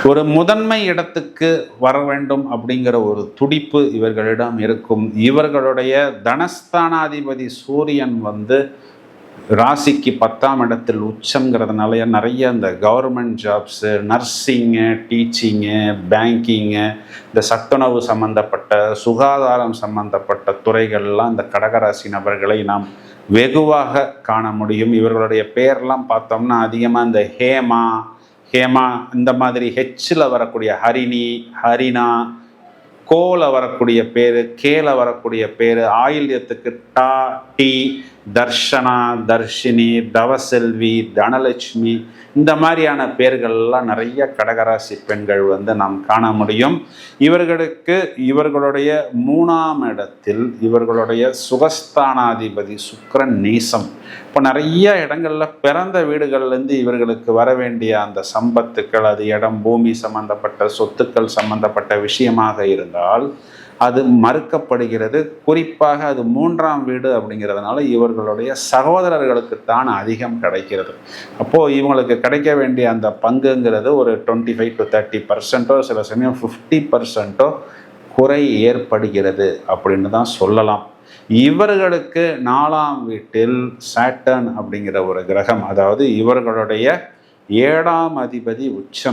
ஒரு முதன்மை இடத்துக்கு வர வேண்டும் அப்படிங்கிற ஒரு துடிப்பு இவர்களிடம் இருக்கும். இவர்களுடைய தனஸ்தானாதிபதி சூரியன் ராசிக்கு 10ஆம் இடத்தில் உச்சங்கிறதுனால நிறைய இந்த government jobs, nursing, teaching, banking, இந்த சத்துணவு சம்பந்தப்பட்ட, சுகாதாரம் சம்பந்தப்பட்ட துறைகள்லாம் இந்த கடகராசி நபர்களை நாம் வெகுவாக காண முடியும். இவர்களுடைய பேர்லாம் பார்த்தோம்னா அதிகமாக இந்த ஹேமா இந்த மாதிரி ஹெச்சில் வரக்கூடிய ஹரிணி, ஹரிணா, கோல வரக்கூடிய பேர், கேல வரக்கூடிய பேர், ஆயில்யத்துக்கு டா, டி, தர்ஷனா, தர்ஷினி, தவசெல்வி, தனலட்சுமி இந்த மாதிரியான பேர்கள்லாம் நிறைய கடகராசி பெண்கள் நாம் காண முடியும். இவர்களுக்கு இவர்களுடைய 3ஆம் இடத்தில் இவர்களுடைய சுகஸ்தானாதிபதி சுக்கிரன் நீசம். இப்போ நிறைய இடங்களில் பிறந்த வீடுகள்லேருந்து இவர்களுக்கு வர வேண்டிய அந்த சம்பத்துக்கள், அது இடம் பூமி சம்பந்தப்பட்ட சொத்துக்கள் சம்பந்தப்பட்ட விஷயமாக இருந்தால் அது மறுக்கப்படுகிறது. குறிப்பாக அது 3ஆம் வீடு அப்படிங்கிறதுனால இவர்களுடைய சகோதரர்களுக்குத்தான் அதிகம் கிடைக்கிறது. அப்போது இவங்களுக்கு கிடைக்க வேண்டிய அந்த பங்குங்கிறது ஒரு 25 to 30%, சில சமயம் 50% குறை ஏற்படுகிறது அப்படின்னு தான் சொல்லலாம். இவர்களுக்கு 4ஆம் வீட்டில் சாட்டர்ன் அப்படிங்கிற ஒரு கிரகம், அதாவது இவர்களுடைய 7ஆம் அதிபதி உச்சம்.